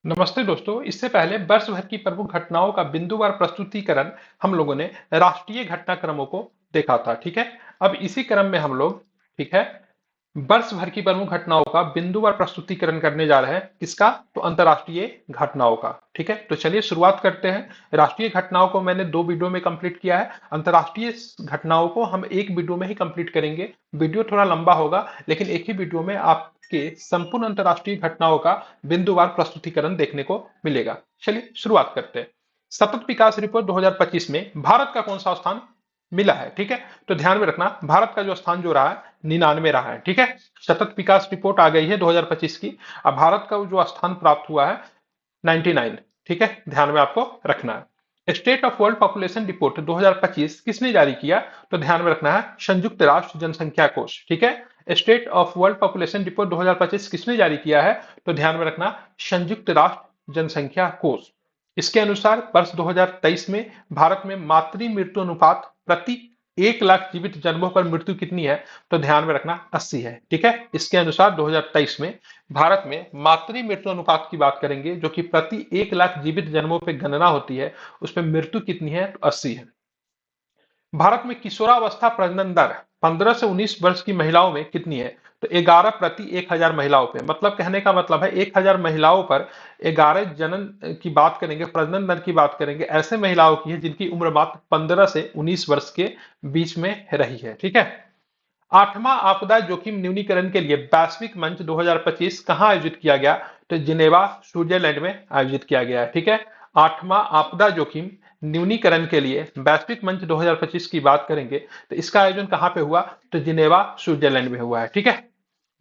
नमस्ते दोस्तों। इससे पहले वर्ष भर की प्रमुख घटनाओं का बिंदुवार प्रस्तुतिकरण हम लोगों ने राष्ट्रीय घटनाक्रमों को देखा था। ठीक है, अब इसी क्रम में हम लोग, ठीक है, वर्ष भर की प्रमुख घटनाओं का बिंदुवार प्रस्तुतिकरण करने जा रहे हैं। किसका? तो अंतर्राष्ट्रीय घटनाओं का। ठीक है, तो चलिए शुरुआत करते हैं। राष्ट्रीय घटनाओं को मैंने 2 वीडियो में कंप्लीट किया है। अंतर्राष्ट्रीय घटनाओं को हम एक वीडियो में ही कंप्लीट करेंगे। वीडियो थोड़ा लंबा होगा, लेकिन एक ही वीडियो में आपके संपूर्ण अंतर्राष्ट्रीय घटनाओं का बिंदुवार प्रस्तुतिकरण देखने को मिलेगा। चलिए शुरुआत करते हैं। सतत विकास रिपोर्ट 2025 में भारत का कौन सा स्थान मिला है? ठीक है, तो ध्यान में रखना, भारत का जो स्थान जो रहा है 99 रहा है। ठीक है, सतत विकास रिपोर्ट आ गई है 2025 की। अब भारत का जो स्थान प्राप्त हुआ है 99। ठीक है, ध्यान में आपको रखना है। State of world population report 2025 किसने जारी किया? तो ध्यान में रखना है, संयुक्त राष्ट्र जनसंख्या कोष। ठीक है, state of world population report 2025 किसने जारी किया है? तो ध्यान में रखना, संयुक्त राष्ट्र जनसंख्या कोष। इसके अनुसार वर्ष 2023 में भारत में मातृ मृत्यु अनुपात प्रति 1 लाख जीवित जन्मों पर मृत्यु कितनी है? तो ध्यान में रखना 80 है। ठीक है, इसके अनुसार 2023 में भारत में मातृ मृत्यु अनुपात की बात करेंगे, जो कि प्रति 1 लाख जीवित जन्मों पर गणना होती है, उसमें मृत्यु कितनी है? तो 80 है। भारत में किशोरावस्था प्रजनन दर 15 से 19 वर्ष की महिलाओं में कितनी है? तो 11 प्रति 1000 महिलाओं पे। मतलब कहने का मतलब है 1000 महिलाओं पर 11 जनन की बात करेंगे, प्रजनन दर की बात करेंगे, ऐसे महिलाओं की है जिनकी उम्र मात्र 15 से 19 वर्ष के बीच में रही है। ठीक है, आठवां आपदा जोखिम न्यूनीकरण के लिए वैश्विक मंच 2025 कहां आयोजित किया गया? तो जिनेवा स्विट्जरलैंड में आयोजित किया गया है। ठीक है, आठवां आपदा जोखिम न्यूनीकरण के लिए वैश्विक मंच 2025 की बात करेंगे तो इसका आयोजन कहां पे हुआ? तो जिनेवा स्विट्जरलैंड में हुआ है। ठीक है,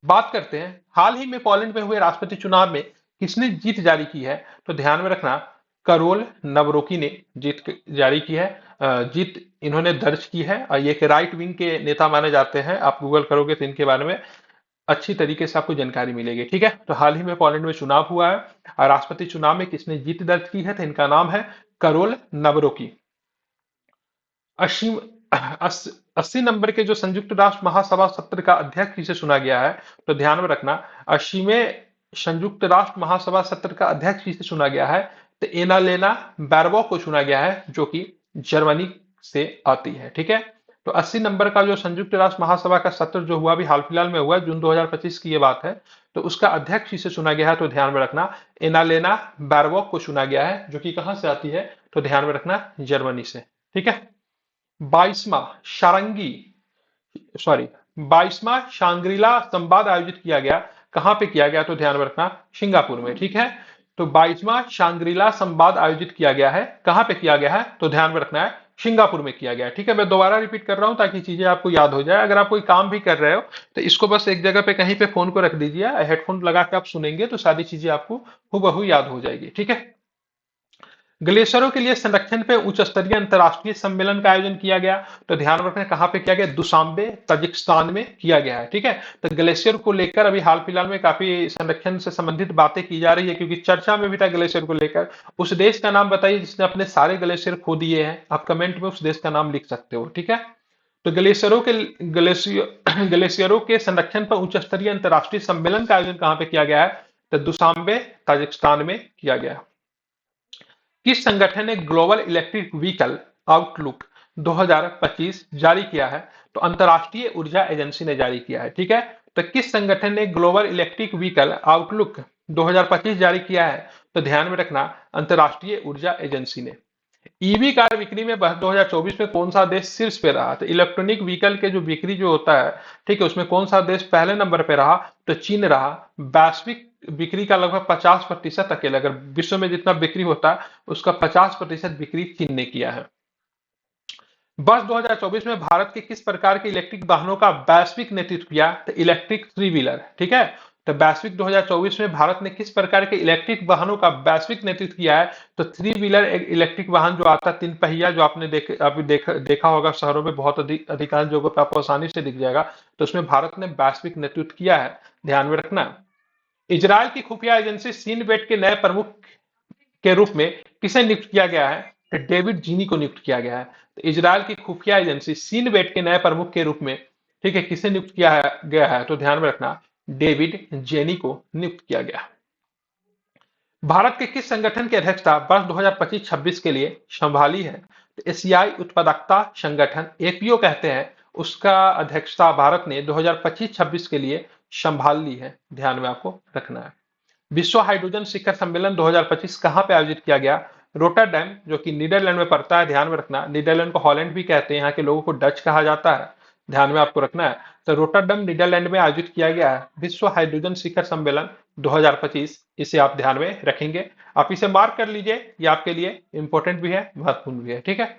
बात करते हैं हाल ही में पोलैंड में हुए राष्ट्रपति चुनाव में किसने जीत जारी की है? तो ध्यान में रखना, करोल नवरोकी ने जारी की है। जीत इन्होंने दर्ज की है और ये एक राइट विंग के नेता माने जाते हैं। आप गूगल करोगे तो इनके बारे में अच्छी तरीके से आपको जानकारी मिलेगी। ठीक है, तो हाल ही में पोलैंड में चुनाव हुआ है और राष्ट्रपति चुनाव में किसने जीत दर्ज की है? तो इनका नाम है करोल नवरोकी। 80 अस्सी नंबर के जो संयुक्त राष्ट्र महासभा सत्र का अध्यक्ष किसे चुना गया है? तो ध्यान में रखना, 80वें संयुक्त राष्ट्र महासभा सत्र का अध्यक्ष किसे चुना गया है? तो एनालेना बैरबॉक को चुना गया है, जो कि जर्मनी से आती है। ठीक है, तो 80 नंबर का जो संयुक्त राष्ट्र महासभा का सत्र जो हुआ, अभी हाल फिलहाल में हुआ, जून 2025 की ये बात है, तो उसका अध्यक्ष किसे चुना गया है? तो ध्यान में रखना, एनालेना बैरबॉक को चुना गया है, जो कि कहां से आती है? तो ध्यान में रखना, जर्मनी से। ठीक है, 22वां शारंगी सॉरी 22वां शांग्रीला संवाद आयोजित किया गया, कहां पे किया गया? तो ध्यान में रखना, सिंगापुर में। ठीक है, तो 22वां शांग्रीला संवाद आयोजित किया गया है, कहां पे किया गया है? तो ध्यान में रखना है, सिंगापुर में किया गया है। ठीक है, मैं दोबारा रिपीट कर रहा हूं ताकि चीजें आपको याद हो जाए। अगर आप कोई काम भी कर रहे हो तो इसको बस एक जगह पे कहीं पे फोन को रख दीजिए, हेडफोन लगा के आप सुनेंगे तो सारी चीजें आपको हूबहू याद हो जाएगी। ठीक है, ग्लेशियरों के लिए संरक्षण पे उच्च स्तरीय अंतर्राष्ट्रीय सम्मेलन का आयोजन किया गया, तो ध्यान रखना कहां पे किया गया? दुशांबे ताजिकिस्तान में किया गया है। ठीक है, तो ग्लेशियर को लेकर अभी हाल फिलहाल में काफी संरक्षण से संबंधित बातें की जा रही है, क्योंकि चर्चा में भी था ग्लेशियर को लेकर। उस देश का नाम बताइए जिसने अपने सारे ग्लेशियर खो दिए हैं। आप कमेंट में उस देश का नाम लिख सकते हो। ठीक है, तो ग्लेशियरों के संरक्षण पर उच्च स्तरीय अंतर्राष्ट्रीय सम्मेलन का आयोजन कहां पे किया गया है? तो दुशांबे ताजिकिस्तान में किया गया। किस संगठन ने ग्लोबल इलेक्ट्रिक व्हीकल आउटलुक 2025 जारी किया है? तो अंतरराष्ट्रीय ऊर्जा एजेंसी ने जारी किया है। ठीक है, तो किस संगठन ने ग्लोबल इलेक्ट्रिक व्हीकल आउटलुक 2025 जारी किया है? तो ध्यान में रखना, अंतरराष्ट्रीय ऊर्जा एजेंसी ने। ईवी कार बिक्री में 2024 में कौन सा देश शीर्ष पे रहा? तो इलेक्ट्रॉनिक व्हीकल के जो बिक्री जो होता है, ठीक है, उसमें कौन सा देश पहले नंबर पे रहा? तो चीन रहा। वैश्विक बिक्री का लगभग 50% अकेले, अगर विश्व में जितना बिक्री होता है उसका 50% बिक्री चीन ने किया है। वर्ष 2024 में भारत के किस प्रकार के इलेक्ट्रिक वाहनों का वैश्विक नेतृत्व किया? तो इलेक्ट्रिक थ्री व्हीलर। ठीक है, तो वैश्विक 2024 में भारत ने किस प्रकार के इलेक्ट्रिक वाहनों का वैश्विक नेतृत्व किया है? तो थ्री व्हीलर एक इलेक्ट्रिक वाहन जो आता है, तीन पहिया, जो आपने देखा होगा शहरों में बहुत अधिकांश जगहों पर आपको आसानी से दिख जाएगा, तो उसमें भारत ने वैश्विक नेतृत्व किया है। ध्यान में रखना, इजरायल की खुफिया एजेंसी सीनबेट के नए प्रमुख के रूप में किसे नियुक्त किया गया है? तो डेविड जीनी को नियुक्त किया गया है। तो इजरायल की खुफिया एजेंसी सीनबेट के नए प्रमुख के रूप में, ठीक है, किसे नियुक्त गया है? तो ध्यान में रखना, डेविड जेनी को नियुक्त किया गया। भारत के किस संगठन की अध्यक्षता वर्ष 2025-26 के लिए संभाली है? तो एशियाई उत्पादकता संगठन एपीओ कहते हैं, उसका अध्यक्षता भारत ने 2025-26 के लिए संभाल ली है, ध्यान में आपको रखना है। विश्व हाइड्रोजन शिखर सम्मेलन 2025 कहां पे आयोजित किया गया? रोटरडैम, जो कि नीदरलैंड में पड़ता है, ध्यान में रखना। नीदरलैंड को हॉलैंड भी कहते हैं, यहाँ के लोगों को डच कहा जाता है, ध्यान में आपको रखना है। तो रोटरडैम नीदरलैंड में आयोजित किया गया है विश्व हाइड्रोजन शिखर सम्मेलन 2025, इसे आप ध्यान में रखेंगे। आप इसे मार्क कर लीजिए, ये आपके लिए इंपॉर्टेंट भी है, महत्वपूर्ण भी है, ठीक है।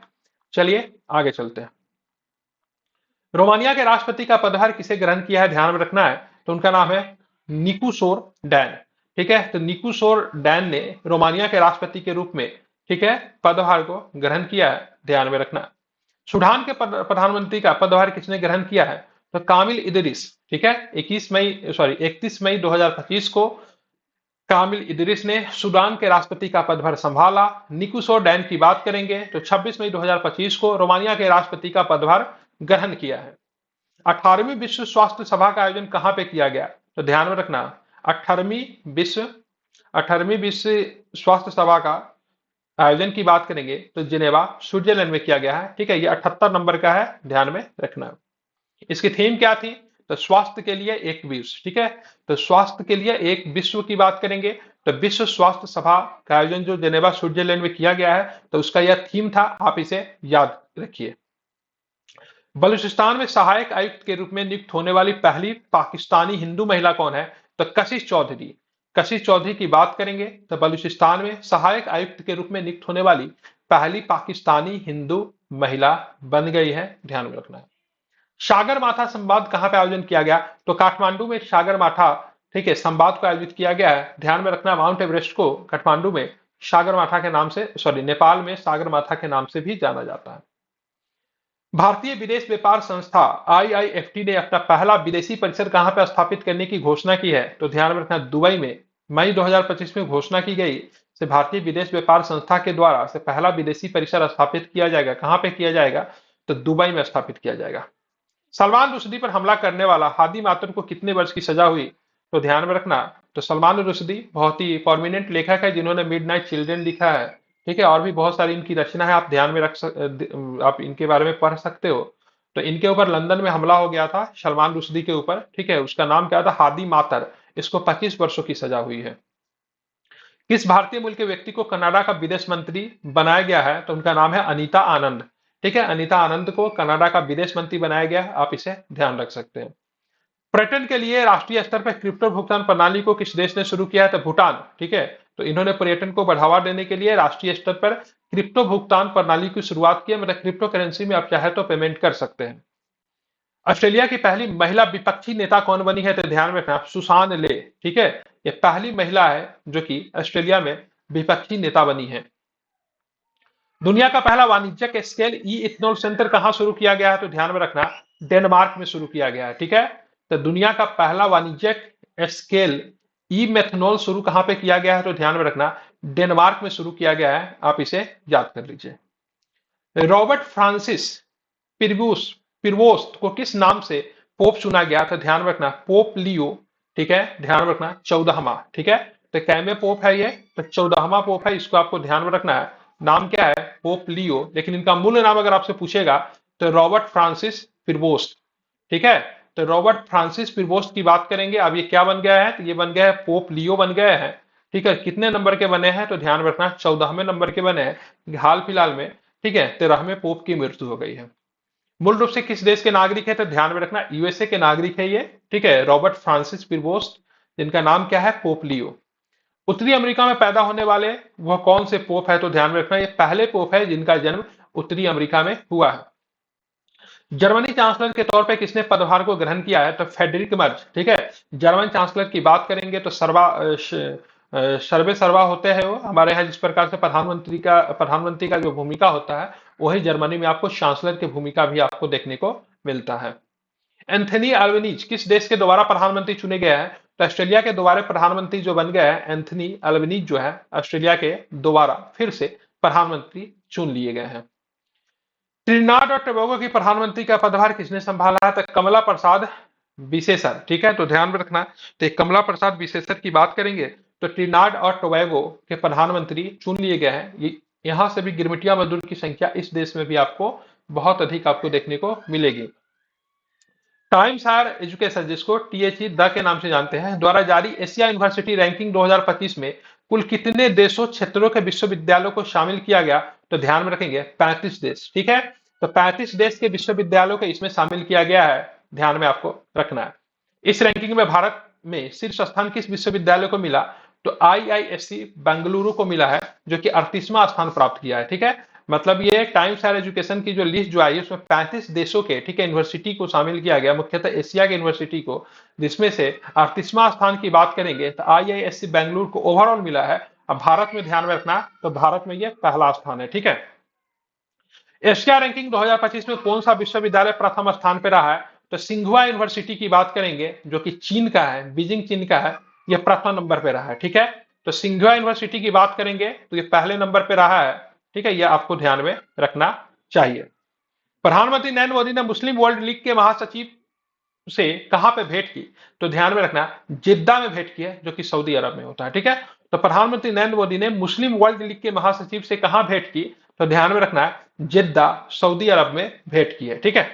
चलिए आगे चलते हैं। रोमानिया के राष्ट्रपति का पदभार किसे ग्रहण किया है, ध्यान में रखना है। तो उनका नाम है निकुसोर डैन, ठीक है। तो निकुसोर डैन ने रोमानिया के राष्ट्रपति के रूप में, ठीक है, पदभार को ग्रहण किया है, ध्यान में रखना। सूडान के प्रधानमंत्री का पदभार किसने ग्रहण किया है? तो कामिल इदरिस, ठीक है। 31 मई 2025 को कामिल इदरिस ने सूडान के राष्ट्रपति का पदभार संभाला। निकुसोर डैन की बात करेंगे तो 26 मई 2025 को रोमानिया के राष्ट्रपति का पदभार ग्रहण किया है। 18वीं विश्व स्वास्थ्य सभा का आयोजन कहां पे किया गया? तो ध्यान में रखना, 18वीं विश्व 18वीं विश्व स्वास्थ्य सभा का आयोजन की बात करेंगे तो जिनेवा स्विट्जरलैंड में किया गया है, ठीक है। ये 78 नंबर का है, ध्यान में रखना। इसकी थीम क्या थी? तो स्वास्थ्य के लिए एक विश्व, ठीक है। तो स्वास्थ्य के लिए एक विश्व की बात करेंगे तो विश्व स्वास्थ्य सभा का आयोजन जो जिनेवा स्विट्जरलैंड में किया गया है, तो उसका यह थीम था, आप इसे याद रखिए। बलूचिस्तान में सहायक आयुक्त के रूप में नियुक्त होने वाली पहली पाकिस्तानी हिंदू महिला कौन है? तो कशिश चौधरी। कशिश चौधरी की बात करेंगे तो बलूचिस्तान में सहायक आयुक्त के रूप में नियुक्त होने वाली पहली पाकिस्तानी हिंदू महिला बन गई है, ध्यान में रखना है। सागर माथा संवाद कहां पे आयोजन किया गया? तो काठमांडू में सागर माथा, ठीक है, संवाद को आयोजित किया गया है, ध्यान में रखना। माउंट एवरेस्ट को काठमांडू में सागर माथा के नाम से, सॉरी, नेपाल में सागर माथा के नाम से भी जाना जाता है। भारतीय विदेश व्यापार संस्था आईआईएफटी ने अपना पहला विदेशी परिसर कहां पर स्थापित करने की घोषणा की है? तो ध्यान में रखना, दुबई में मई 2025 में घोषणा की गई से भारतीय विदेश व्यापार संस्था के द्वारा से पहला विदेशी परिसर स्थापित किया जाएगा। कहां पे किया जाएगा? तो दुबई में स्थापित किया जाएगा। सलमान रुश्दी पर हमला करने वाला हादी मातुर को कितने वर्ष की सजा हुई? तो ध्यान में रखना, तो सलमान रुश्दी बहुत ही प्रोमिनेंट लेखक है जिन्होंने मिडनाइट चिल्ड्रन लिखा है, ठीक है, और भी बहुत सारी इनकी रचना है, आप ध्यान में आप इनके बारे में पढ़ सकते हो। तो इनके ऊपर लंदन में हमला हो गया था सलमान रुश्दी के ऊपर, ठीक है, उसका नाम क्या था? हादी मातर। इसको 25 वर्षों की सजा हुई है। किस भारतीय मूल के व्यक्ति को कनाडा का विदेश मंत्री बनाया गया है? तो उनका नाम है अनीता आनंद, ठीक है। अनीता आनंद को कनाडा का विदेश मंत्री बनाया गया है, आप इसे ध्यान रख सकते हैं। पर्यटन के लिए राष्ट्रीय स्तर पर क्रिप्टो भुगतान प्रणाली को किस देश ने शुरू किया है? तो भूटान, ठीक है। तो इन्होंने पर्यटन को बढ़ावा देने के लिए राष्ट्रीय स्तर पर क्रिप्टो भुगतान प्रणाली की शुरुआत की है, मतलब क्रिप्टो करेंसी में आप चाहे तो पेमेंट कर सकते हैं। ऑस्ट्रेलिया की पहली महिला विपक्षी नेता कौन बनी है? तो ध्यान में रखना, सुसान ले, ठीक है। ये पहली महिला है जो कि ऑस्ट्रेलिया में विपक्षी नेता बनी है। दुनिया का पहला वाणिज्यिक स्केल ई इथेनॉल सेंटर कहां शुरू किया गया है? तो ध्यान में रखना, डेनमार्क में शुरू किया गया है, ठीक है। तो दुनिया का पहला वाणिज्यिक स्केल ई मेथनॉल शुरू कहां पे किया गया है? तो ध्यान में रखना, डेनमार्क में शुरू किया गया है, आप इसे याद कर लीजिए। रॉबर्ट फ्रांसिस पिरबूस पिरवोस्त को किस नाम से पोप चुना गया? तो ध्यान में रखना, पोप लियो, ठीक है, ध्यान में रखना, 14वां, ठीक है। तो कैमे पोप है ये? तो 14वां पोप है, इसको आपको ध्यान में रखना है। नाम क्या है? पोप लियो, लेकिन इनका मूल नाम अगर आपसे पूछेगा तो रॉबर्ट फ्रांसिस पिरवोस्त, ठीक है। तो रॉबर्ट फ्रांसिस पिरवोस्त की बात करेंगे। अब ये क्या बन गया है? तो ये बन गया है पोप लियो बन गए हैं, ठीक है। कितने नंबर के बने हैं? तो ध्यान में रखना, 14वें नंबर के बने हैं हाल फिलहाल में, ठीक है। 13वें पोप की मृत्यु हो गई है। मूल रूप से किस देश के नागरिक है? तो ध्यान में रखना, यूएसए के नागरिक है ये, ठीक है, रॉबर्ट फ्रांसिस पिरवोस्ट, जिनका नाम क्या है? Pope Leo. उत्तरी अमेरिका में पैदा होने वाले वह कौन से पोप है? तो ध्यान में रखना, ये पहले पोप है जिनका जन्म उत्तरी अमेरिका में हुआ है। जर्मनी चांसलर के तौर पे किसने पदभार को ग्रहण किया है? तो फेडरिक मर्ज, ठीक है। जर्मन चांसलर की बात करेंगे तो सर्वे सर्वा होते हैं वो हमारे यहाँ, जिस प्रकार से प्रधानमंत्री का जो भूमिका होता है, वही जर्मनी में आपको चांसलर की भूमिका भी आपको देखने को मिलता है। एंथनी अल्बनीज किस देश के दोबारा प्रधानमंत्री चुने गए हैं? तो ऑस्ट्रेलिया के दोबारा प्रधानमंत्री जो बन गए हैं, एंथनी अल्बनीज जो है ऑस्ट्रेलिया के दोबारा फिर से प्रधानमंत्री चुन लिए गए हैं। त्रिनाड और टोबैगो की प्रधानमंत्री का पदभार किसने संभाला है? तो कमला प्रसाद विशेषर, ठीक है। तो ध्यान में रखना, तो कमला प्रसाद विशेषर की बात करेंगे तो ट्रिनाड और टोबैगो के प्रधानमंत्री चुन लिए गए हैं। यहाँ से भी गिरमिटिया मजदूर की संख्या इस देश में भी आपको बहुत अधिक आपको देखने को मिलेगी। टाइम्स हायर एजुकेशन, जिसको टीएचई द के नाम से जानते हैं, द्वारा जारी एशिया यूनिवर्सिटी रैंकिंग 2025 में कुल कितने देशों क्षेत्रों के विश्वविद्यालयों को शामिल किया गया? तो ध्यान में रखेंगे 35 देश। ठीक है, तो 35 देश के विश्वविद्यालयों को इसमें शामिल किया गया है, ध्यान में आपको रखना है। इस रैंकिंग में भारत में शीर्ष स्थान किस विश्वविद्यालय को मिला? तो आईआईएससी बेंगलुरु को मिला है, जो कि 38वां स्थान प्राप्त किया है। ठीक है, मतलब ये टाइम्स हायर एजुकेशन की जो लिस्ट जो आई है उसमें 35 देशों के, ठीक है, यूनिवर्सिटी को शामिल किया गया, मुख्यतः एशिया के यूनिवर्सिटी को, जिसमें से 38वां स्थान की बात करेंगे तो आईआईएससी बेंगलुरु को ओवरऑल मिला है। अब भारत में ध्यान में रखना, तो भारत में ये पहला स्थान है। ठीक है, एशिया रैंकिंग 2025 में कौन सा विश्वविद्यालय प्रथम स्थान पर रहा है? तो सिंघुआ यूनिवर्सिटी की बात करेंगे, जो कि चीन का है, बीजिंग चीन का है, यह प्रथम नंबर पर रहा है। ठीक है, तो सिंघुआ यूनिवर्सिटी की बात करेंगे तो ये पहले नंबर पर रहा है। ठीक है, यह आपको ध्यान में रखना चाहिए। प्रधानमंत्री नरेंद्र मोदी ने मुस्लिम वर्ल्ड लीग के महासचिव से कहां पे भेंट की? तो ध्यान में रखना, जिद्दा में भेंट की है, जो कि सऊदी अरब में होता है। ठीक है, तो प्रधानमंत्री नरेंद्र मोदी ने मुस्लिम वर्ल्ड लीग के महासचिव से कहां भेंट की? तो ध्यान में रखना है, जिद्दा सऊदी अरब में भेंट की है। ठीक है,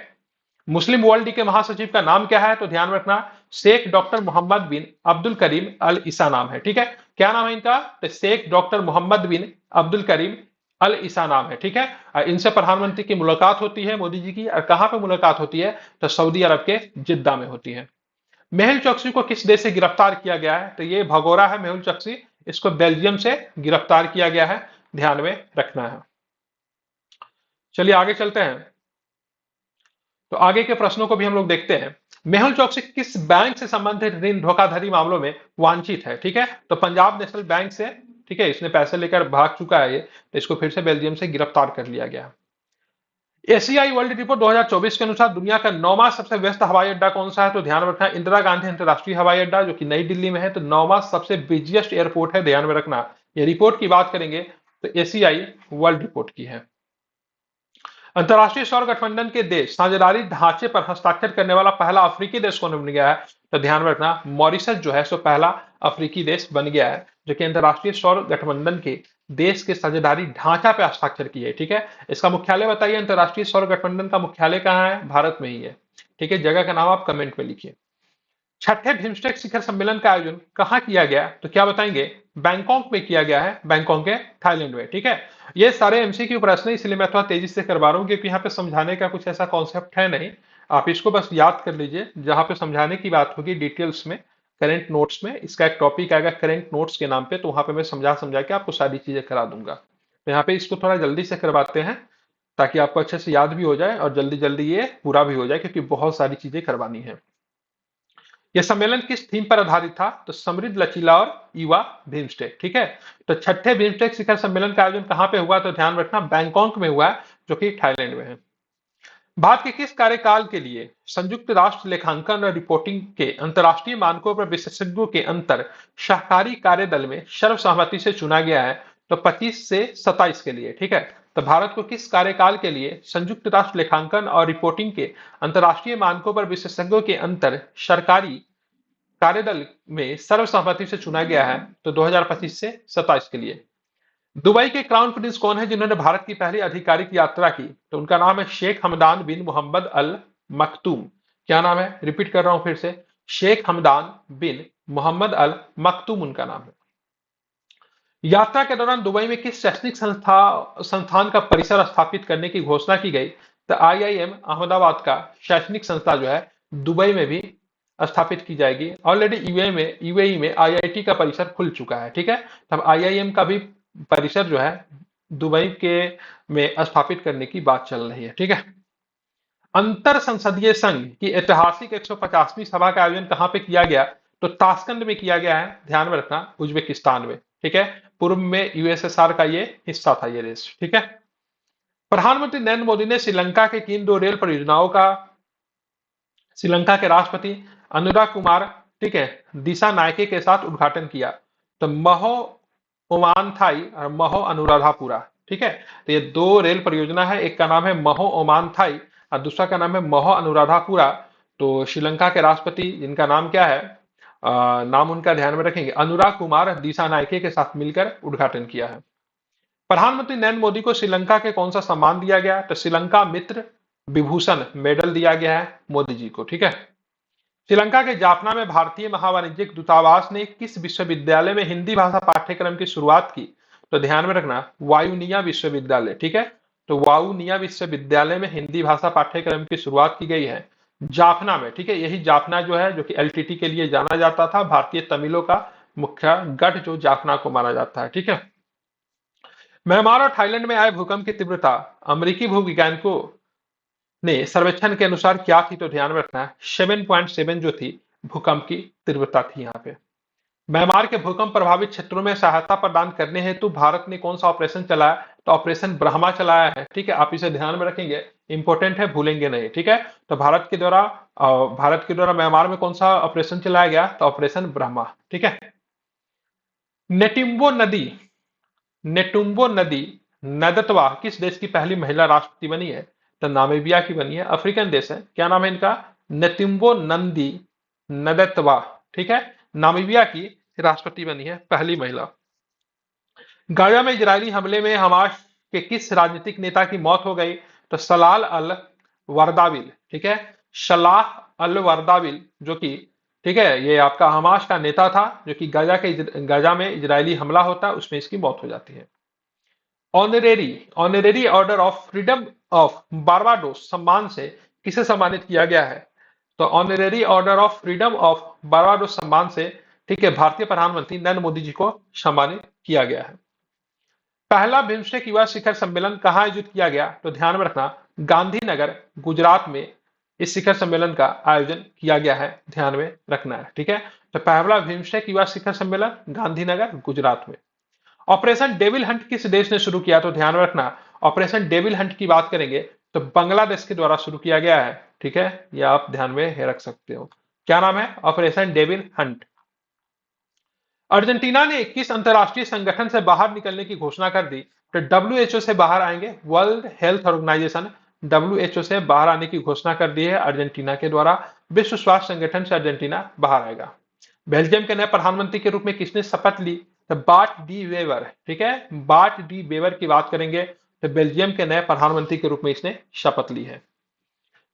मुस्लिम वर्ल्ड लीग के महासचिव का नाम क्या है? तो ध्यान में रखना, शेख डॉक्टर मोहम्मद बिन अब्दुल करीम अल ईसा नाम है। ठीक है, क्या नाम है इनका? तो शेख डॉक्टर मोहम्मद बिन अब्दुल करीम अल ईसा नाम है। ठीक है, इनसे प्रधानमंत्री की मुलाकात होती है मोदी जी की, और कहां पे मुलाकात होती है? तो सऊदी अरब के जिद्दा में होती है। मेहुल चोकसी को किस देश से गिरफ्तार किया गया है? तो ये भगोरा है मेहुल चोकसी, इसको बेल्जियम से गिरफ्तार किया गया है, ध्यान में रखना है। चलिए आगे चलते हैं, तो आगे के प्रश्नों को भी हम लोग देखते हैं। मेहुल चोकसी किस बैंक से संबंधित ऋण धोखाधड़ी मामलों में वांछित है? ठीक है, तो पंजाब नेशनल बैंक से। ठीक है, इसने पैसे लेकर भाग चुका है ये, तो इसको फिर से बेल्जियम से गिरफ्तार कर लिया गया। एशियाई वर्ल्ड रिपोर्ट 2024 के अनुसार दुनिया का 9वां सबसे व्यस्त हवाई अड्डा कौन सा है? तो ध्यान रखना, इंदिरा गांधी अंतरराष्ट्रीय हवाई अड्डा, जो कि नई दिल्ली में है, तो 9वां सबसे बिजिएस्ट एयरपोर्ट है, ध्यान में रखना। ये रिपोर्ट की बात करेंगे तो एशियाई वर्ल्ड रिपोर्ट की है। अंतर्राष्ट्रीय सौर गठबंधन के देश साझेदारी ढांचे पर हस्ताक्षर करने वाला पहला अफ्रीकी देश कौन बन गया है? तो ध्यान में रखना, मॉरिशस जो है सो पहला अफ्रीकी देश बन गया है, जो कि अंतर्राष्ट्रीय सौर गठबंधन के देश के साझेदारी ढांचा पे हस्ताक्षर किए। ठीक है, इसका मुख्यालय बताइए, अंतर्राष्ट्रीय सौर गठबंधन का मुख्यालय कहाँ है? भारत में ही है। ठीक है, जगह का नाम आप कमेंट में लिखिए। छठे बिम्स्टेक शिखर सम्मेलन का आयोजन कहाँ किया गया? तो क्या बताएंगे? बैंकॉक में किया गया है, बैंकॉक के थाईलैंड में। ठीक है, ये सारे एमसीक्यू प्रश्न इसलिए मैं थोड़ा तेजी से करवा रहा हूँ, क्योंकि यहाँ पे समझाने का कुछ ऐसा कॉन्सेप्ट है नहीं, आप इसको बस याद कर लीजिए। जहां पे समझाने की बात होगी डिटेल्स में, करेंट नोट्स में, इसका एक टॉपिक आएगा करेंट नोट्स के नाम पे, तो वहां पे मैं समझा समझा के आपको सारी चीजें करा दूंगा। तो यहाँ पे इसको थोड़ा जल्दी से करवाते हैं, ताकि आपको अच्छे से याद भी हो जाए और जल्दी जल्दी ये पूरा भी हो जाए, क्योंकि बहुत सारी चीजें करवानी है। यह सम्मेलन किस थीम पर आधारित था? तो समृद्ध, लचीला और युवा बिम्स्टेक। ठीक है, तो छठे बिम्स्टेक शिखर सम्मेलन का आयोजन कहां पे हुआ? तो ध्यान रखना, बैंकॉक में हुआ है, जो कि थाईलैंड में है। भारत के किस कार्यकाल के लिए संयुक्त राष्ट्र लेखांकन और रिपोर्टिंग के अंतर्राष्ट्रीय मानकों पर विशेषज्ञों के अंतर शाकाहारी कार्यदल में सर्वसहमति से चुना गया है? तो 25 से 27 के लिए। ठीक है, तो भारत को किस कार्यकाल के लिए संयुक्त राष्ट्र लेखांकन और रिपोर्टिंग के अंतर्राष्ट्रीय मानकों पर विशेषज्ञों के अंतर सरकारी कार्यदल में सर्वसहमति से चुना गया है? तो 2025 से 27 के लिए। दुबई के क्राउन प्रिंस कौन है जिन्होंने भारत की पहली आधिकारिक यात्रा की? तो उनका नाम है शेख हमदान बिन मोहम्मद अल मखतूम। क्या नाम है? रिपीट कर रहा हूं फिर से, शेख हमदान बिन मोहम्मद अल मखतूम उनका नाम है। यात्रा के दौरान दुबई में किस शैक्षणिक संस्थान का परिसर स्थापित करने की घोषणा की गई? तो आईआईएम अहमदाबाद का शैक्षणिक संस्था जो है दुबई में भी स्थापित की जाएगी। ऑलरेडी यूएई में आईआईटी का परिसर खुल चुका है। ठीक है, तब आईआईएम का भी परिसर जो है दुबई के में स्थापित करने की बात चल रही है। ठीक है, अंतर संसदीय संघ की ऐतिहासिक 150वीं सभा का आयोजन कहां पे किया गया? तो ताशकंद में किया गया है, ध्यान में रखना, उज्बेकिस्तान में। ठीक है, पूर्व में यूएसएसआर का ये हिस्सा था ये देश। ठीक है, प्रधानमंत्री नरेंद्र मोदी ने श्रीलंका के किन दो रेल परियोजनाओं का श्रीलंका के राष्ट्रपति अनुराग कुमार, ठीक है, दिशा नायके के साथ उद्घाटन किया? तो महो ओमानथाई और महो अनुराधापुरा। ठीक है, तो ये दो रेल परियोजना है, एक का नाम है महो ओमानथाई और दूसरा का नाम है महो अनुराधापुरा। तो श्रीलंका के राष्ट्रपति जिनका नाम क्या है, नाम उनका ध्यान में रखेंगे, अनुराग कुमार दिशा नायके के साथ मिलकर उद्घाटन किया है। प्रधानमंत्री नरेंद्र मोदी को श्रीलंका के कौन सा सम्मान दिया गया? तो श्रीलंका मित्र विभूषण मेडल दिया गया है मोदी जी को, ठीक है। श्रीलंका के जाफना में भारतीय महावाणिज्यिक दूतावास ने किस विश्वविद्यालय में हिंदी भाषा पाठ्यक्रम की शुरुआत की? तो ध्यान में रखना, वायुनिया विश्वविद्यालय, ठीक है। तो वायुनिया विश्वविद्यालय में हिंदी भाषा पाठ्यक्रम की शुरुआत की गई है जाफना में, ठीक है। यही जाफना जो है, जो कि एलटीटी के लिए जाना जाता था, भारतीय तमिलों का मुख्य गढ़ जो जाफना को माना जाता है, ठीक है। म्यांमार और थाईलैंड में आए भूकंप की तीव्रता अमेरिकी भूवैज्ञानिकों ने सर्वेक्षण के अनुसार क्या थी? तो ध्यान में रखना 7.7 जो थी भूकंप की तीव्रता थी यहाँ पे। म्यांमार के भूकंप प्रभावित क्षेत्रों में सहायता प्रदान करने हेतु भारत ने कौन सा ऑपरेशन चलाया? तो ऑपरेशन ब्रह्मा चलाया है, ठीक है। आप इसे ध्यान में रखेंगे, इंपॉर्टेंट है, भूलेंगे नहीं, ठीक है। तो भारत के द्वारा म्यांमार में कौन सा ऑपरेशन चलाया गया? तो ऑपरेशन ब्रह्मा, ठीक है। नेटिम्बो नदी नेटुम्बो नदी नदतवा किस देश की पहली महिला राष्ट्रपति बनी है? तो नामीबिया की बनी है, अफ्रीकन देश है। क्या नाम है इनका? नेतिम्बो नंदी नदतवा, ठीक है। नामीबिया की राष्ट्रपति बनी है पहली महिला। गाजा में इजरायली हमले में हमास के किस राजनीतिक नेता की मौत हो गई? तो सलाल अल वर्दाविल, ठीक है। सलाह अल वर्दाविल जो कि, ठीक है, ये आपका हमास का नेता था, जो कि गाजा में इजरायली हमला होता है उसमें इसकी मौत हो जाती है। Honorary order of freedom of Barbados सम्मान से किसे सम्मानित किया गया है? तो honorary order of freedom of Barbados सम्मान से, ठीक है, भारतीय प्रधानमंत्री नरेंद्र मोदी जी को सम्मानित किया गया है। पहला बिम्स्टेक युवा शिखर सम्मेलन कहाँ आयोजित किया गया? तो ध्यान में रखना, गांधीनगर गुजरात में इस शिखर सम्मेलन का आयोजन किया गया है, ध्यान में रखना है, ठीक है। तो पहला बिम्स्टेक युवा शिखर सम्मेलन गांधीनगर गुजरात में। ऑपरेशन डेविल हंट किस देश ने शुरू किया? तो ध्यान में रखना, ऑपरेशन डेविल हंट की बात करेंगे तो बांग्लादेश के द्वारा शुरू किया गया है, ठीक है। यह आप ध्यान में रख सकते हो। क्या नाम है? Operation devil Hunt. अर्जेंटीना ने किस अंतरराष्ट्रीय संगठन से बाहर निकलने की घोषणा कर दी? तो डब्ल्यूएचओ से बाहर आएंगे, वर्ल्ड हेल्थ ऑर्गेनाइजेशन, डब्ल्यूएचओ से बाहर आने की घोषणा कर दी है अर्जेंटीना के द्वारा। विश्व स्वास्थ्य संगठन से अर्जेंटीना बाहर आएगा। बेल्जियम के नए प्रधानमंत्री के रूप में किसने शपथ ली? तो बाट डी वेवर, ठीक है। बाट डी वेवर की बात करेंगे तो बेल्जियम के नए प्रधानमंत्री के रूप में इसने शपथ ली है।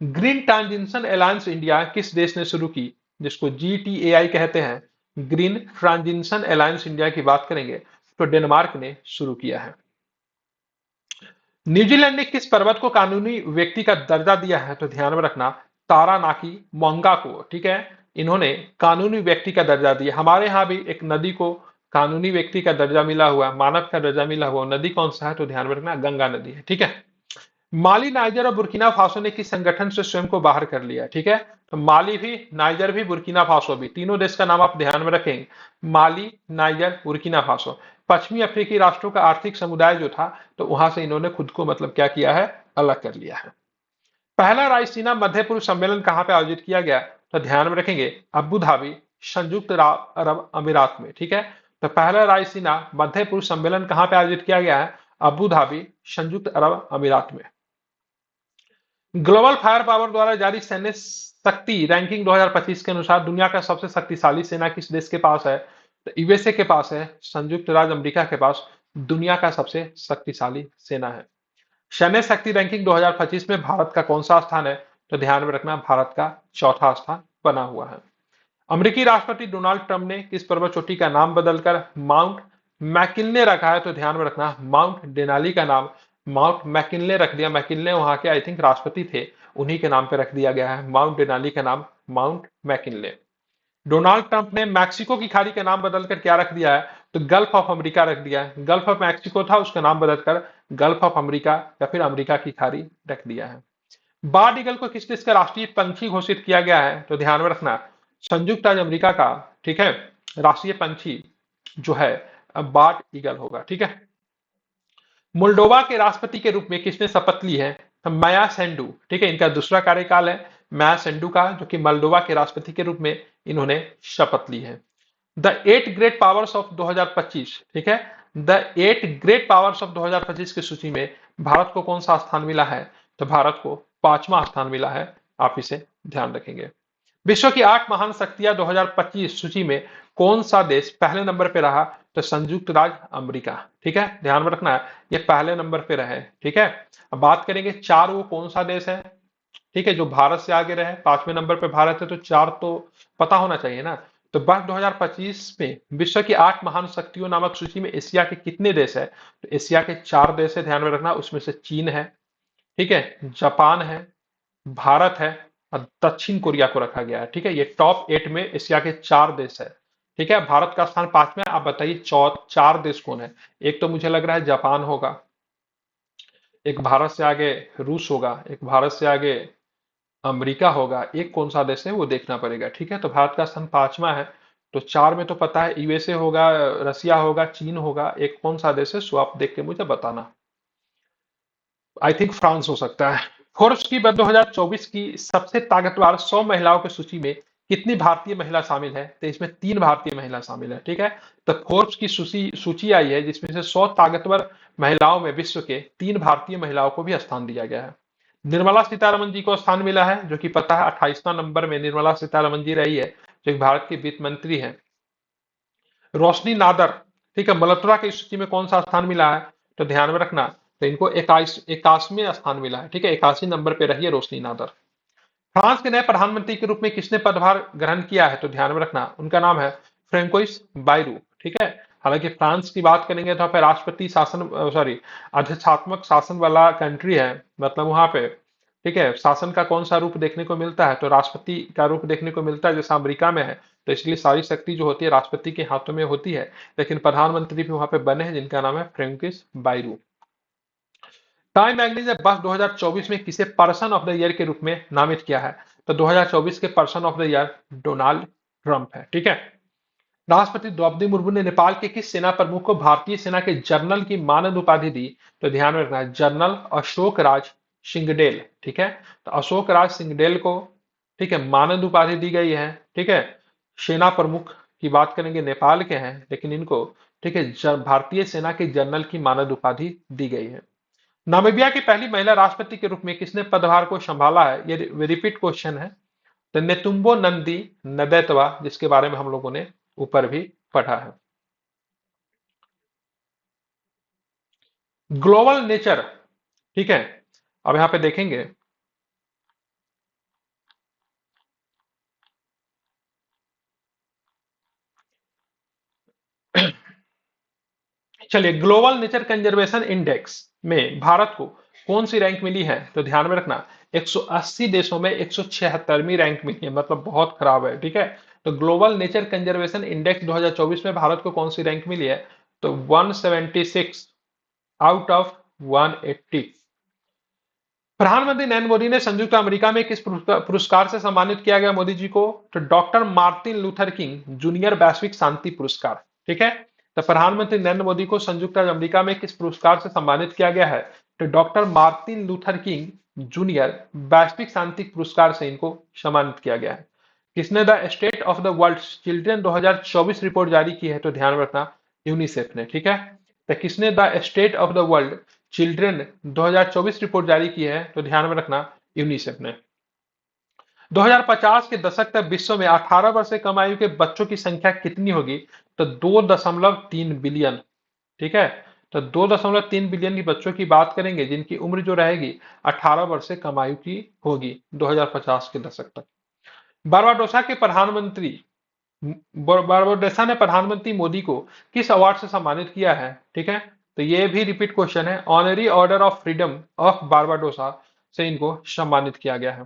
ग्रीन ट्रांजिशन अलायंस इंडिया किस देश ने शुरू की, जिसको जीटीएआई कहते हैं? ग्रीन ट्रांजिशन अलायंस इंडिया की बात करेंगे तो डेनमार्क ने शुरू किया है। न्यूजीलैंड ने किस पर्वत को कानूनी व्यक्ति का दर्जा दिया है? तो ध्यान में रखना, तारानाकी मोंगा को, ठीक है, इन्होंने कानूनी व्यक्ति का दर्जा दिया। हमारे यहाँ भी एक नदी को कानूनी व्यक्ति का दर्जा मिला हुआ, मानव का दर्जा मिला हुआ, नदी कौन सा है? तो ध्यान में रखना, गंगा नदी है, ठीक है। माली, नाइजर और बुर्किना फासो ने किस संगठन से स्वयं को बाहर कर लिया? ठीक है, तो माली भी, नाइजर भी, बुर्किना फासो भी, तीनों देश का नाम आप ध्यान में रखेंगे, माली, नाइजर, बुर्किना फासो। पश्चिमी अफ्रीकी राष्ट्रों का आर्थिक समुदाय जो था, तो वहां से इन्होंने खुद को मतलब क्या किया है? अलग कर लिया है। पहला रायसीना मध्य पूर्व सम्मेलन कहां पे आयोजित किया गया? तो ध्यान में रखेंगे, अबू धाबी, संयुक्त अरब अमीरात में, ठीक है। तो पहला रायसीना मध्य पूर्व सम्मेलन कहां पे आयोजित किया गया है? अबू धाबी, संयुक्त अरब अमीरात में। ग्लोबल फायर पावर द्वारा जारी सैन्य शक्ति रैंकिंग 2025 के अनुसार दुनिया का सबसे शक्तिशाली सेना किस देश के पास है? तो यूएसए के पास है, संयुक्त राज्य अमेरिका के पास दुनिया का सबसे शक्तिशाली सेना है। सैन्य शक्ति रैंकिंग 2025 में भारत का कौन सा स्थान है? तो ध्यान में रखना, भारत का चौथा स्थान बना हुआ है। अमेरिकी राष्ट्रपति डोनाल्ड ट्रंप ने किस पर्वत चोटी का नाम बदलकर माउंट मैकिन्ले रखा है? तो ध्यान में रखना, माउंट डेनाली का नाम माउंट मैकिन्ले रख दिया। मैकिन्ले वहां के आई थिंक राष्ट्रपति थे, उन्हीं के नाम पे रख दिया गया है, माउंट डेनाली का नाम माउंट मैकिन्ले। डोनाल्ड ट्रंप ने मैक्सिको की खाड़ी का नाम बदलकर क्या रख दिया है? तो गल्फ ऑफ अमेरिका रख दिया है। गल्फ ऑफ मैक्सिको था, उसका नाम बदलकर गल्फ ऑफ अमेरिका या फिर अमेरिका की खाड़ी रख दिया है। बार्ड ईगल को किस देश का राष्ट्रीय पंछी घोषित किया गया है? तो ध्यान में रखना, संयुक्त राज्य अमेरिका का, ठीक है, राष्ट्रीय पंछी जो है बार्ड ईगल होगा, ठीक है। मोल्डोवा के राष्ट्रपति के रूप में किसने शपथ ली है? तो माया सेंडू, ठीक है, इनका दूसरा कार्यकाल है माया सेंडू का, जो कि मोल्डोवा के राष्ट्रपति के रूप में इन्होंने शपथ ली है। द 8 ग्रेट पावर्स ऑफ 2025, ठीक है, द 8 ग्रेट पावर्स ऑफ 2025 की सूची में भारत को कौन सा स्थान मिला है? तो भारत को 5वां स्थान मिला है, आप इसे ध्यान रखेंगे। विश्व की 8 महान शक्तियां 2025 सूची में कौन सा देश पहले नंबर पे रहा? तो संयुक्त राज्य अमेरिका। ठीक है, ध्यान में रखना है, ये पहले नंबर पे रहे। ठीक है, अब बात करेंगे चार, वो कौन सा देश है? ठीक है, जो भारत से आगे रहे, पांचवें नंबर पे भारत है, तो चार तो पता होना चाहिए ना। तो वर्ष 2025 में विश्व की 8 महान शक्तियों नामक सूची में एशिया के कितने देश है? तो एशिया के 4 देश है, ध्यान में रखना, उसमें से चीन है, ठीक है, जापान है, भारत है और दक्षिण कोरिया को रखा गया है। ठीक है, ये टॉप 8 में एशिया के 4 देश है। ठीक है, भारत का स्थान 5 में। आप बताइए चार देश कौन है? एक तो मुझे लग रहा है जापान होगा, एक भारत से आगे रूस होगा, एक भारत से आगे अमेरिका होगा, एक कौन सा देश है वो देखना पड़ेगा। ठीक है, तो भारत का स्थान 5वां है। तो चार में तो पता है, यूएसए होगा, रसिया होगा, चीन होगा, एक कौन सा देश है, सो आप देख के मुझे बताना। आई थिंक फ्रांस हो सकता है। फोर्ब्स की 2024 की सबसे ताकतवर 100 महिलाओं की सूची में कितनी भारतीय महिला शामिल है? तो इसमें 3 भारतीय महिला शामिल है। ठीक है, तो फोर्ब्स की सूची आई है जिसमें से 100 ताकतवर महिलाओं में विश्व के 3 भारतीय महिलाओं को भी स्थान दिया गया है। निर्मला सीतारमन जी को स्थान मिला है, जो कि पता है 28वां नंबर में निर्मला सीतारमन जी रही है, जो कि भारत की वित्त मंत्री है। रोशनी नादर, ठीक है, मल्होत्रा की सूची में कौन सा स्थान मिला है? तो ध्यान में रखना, तो इनको 81वें स्थान मिला है। ठीक है, 81 नंबर पे रही है रोशनी नादर। फ्रांस के नए प्रधानमंत्री के रूप में किसने पदभार ग्रहण किया है? तो ध्यान में रखना, उनका नाम है फ्रेंकोइस बायरू। ठीक है, हालांकि फ्रांस की बात करेंगे तो फिर राष्ट्रपति शासन, सॉरी, अधिष्ठात्मक शासन वाला कंट्री है, मतलब वहां पे, ठीक है, शासन का कौन सा रूप देखने को मिलता है? तो राष्ट्रपति का रूप देखने को मिलता है, जैसा अमेरिका में है। तो इसलिए सारी शक्ति जो होती है राष्ट्रपति के हाथों में होती है, लेकिन प्रधानमंत्री भी वहां पे बने हैं जिनका नाम है फ्रेंकिस बायरू। टाइम मैगजीन ने वर्ष 2024 में किसे पर्सन ऑफ द ईयर के रूप में नामित किया है? तो 2024 के person of the year Donald Trump है। ठीक है, राष्ट्रपति द्रौपदी मुर्मू ने नेपाल के किस सेना प्रमुख को भारतीय सेना के जनरल की मानद उपाधि दी? तो ध्यान में रखना है, जनरल अशोक राज सिंगडेल। ठीक है, तो अशोक राज सिंगडेल को, ठीक है, मानद उपाधि दी गई है। ठीक है, सेना प्रमुख की बात करेंगे नेपाल के हैं, लेकिन इनको, ठीक है, भारतीय सेना के जनरल की मानद उपाधि दी गई है। नामीबिया की पहली महिला राष्ट्रपति के रूप में किसने पदभार को संभाला है? ये रिपीट क्वेश्चन है। तो नेतुम्बो नंदी नदैतवा, जिसके बारे में हम लोगों ने ऊपर भी पढ़ा है। ग्लोबल नेचर, ठीक है, अब यहां पे देखेंगे, चलिए, ग्लोबल नेचर कंजर्वेशन इंडेक्स में भारत को कौन सी रैंक मिली है? तो ध्यान में रखना, 180 देशों में 176वीं रैंक मिली है, मतलब बहुत खराब है। ठीक है, तो ग्लोबल नेचर कंजर्वेशन इंडेक्स 2024 में भारत को कौन सी रैंक मिली है? तो 176 आउट ऑफ 180। प्रधानमंत्री नरेंद्र मोदी ने संयुक्त अमेरिका में किस पुरस्कार से सम्मानित किया गया मोदी जी को? तो doctor Martin Luther king junior वैश्विक शांति पुरस्कार। ठीक है, तो प्रधानमंत्री नरेंद्र मोदी को संयुक्त राज्य अमेरिका में किस पुरस्कार से सम्मानित किया गया है? तो doctor Martin Luther king junior वैश्विक शांति पुरस्कार से इनको सम्मानित किया गया है। किसने the state of the world children 2024 report जारी की है? तो ध्यान रखना, यूनिसेफ ने। ठीक है, तो किसने the state of the world children 2024 report जारी की है? तो ध्यान में रखना, यूनिसेफ ने। 2050 के दशक तक विश्व में 18 वर्ष से कम आयु के बच्चों की संख्या कितनी होगी? तो 2.3 बिलियन। ठीक है, तो 2.3 बिलियन की बच्चों की बात करेंगे जिनकी उम्र जो रहेगी 18 वर्ष से कम आयु की होगी 2050 के दशक तक। बारबाडोसा के प्रधानमंत्री, बारबाडोसा ने प्रधानमंत्री मोदी को किस अवार्ड से सम्मानित किया है? ठीक है, तो ये भी रिपीट क्वेश्चन है। Honorary order of freedom of Barbados से इनको सम्मानित किया गया है।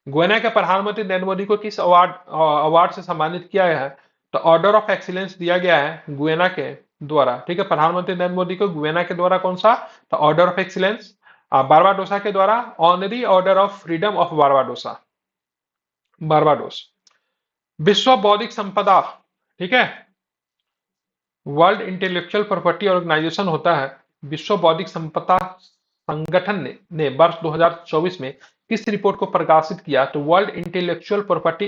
गुयाना के प्रधानमंत्री नरेंद्र मोदी को किस अवार्ड अवार्ड से सम्मानित किया गया है? तो ऑर्डर ऑफ एक्सीलेंस दिया गया है गुयाना के द्वारा। ठीक है, प्रधानमंत्री नरेंद्र मोदी को गुयाना के द्वारा कौन सा? तो ऑर्डर ऑफ एक्सीलेंस। बारबाडोसा के द्वारा honorary order of freedom of Barbados, Barbados. विश्व बौद्धिक संपदा, ठीक है, वर्ल्ड इंटेलेक्चुअल प्रॉपर्टी ऑर्गेनाइजेशन होता है। विश्व बौद्धिक संपदा संगठन ने वर्ष 2024 में किस रिपोर्ट को प्रकाशित किया? तो world intellectual property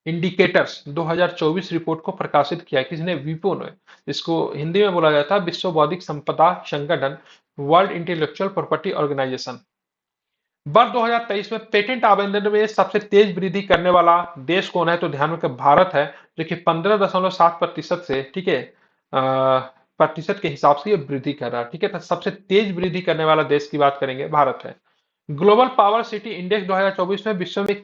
indicators 2024 report को प्रकाशित किया। किसने? विपो ने। इसको हिंदी में बोला जाता है विश्व बौद्धिक संपदा संगठन, वर्ल्ड इंटेलेक्चुअल प्रॉपर्टी ऑर्गेनाइजेशन। वर्ष 2023 में पेटेंट आवेदन में सबसे तेज वृद्धि करने वाला देश कौन है? तो ध्यान रखें भारत है, जो कि 15.7% से, ठीक है, प्रतिशत के हिसाब से ये वृद्धि कर रहा है, ठीक है। तो सबसे तेज वृद्धि करने वाला देश की बात करेंगे, भारत है। ग्लोबल पावर सिटी इंडेक्स 2024 में विश्व में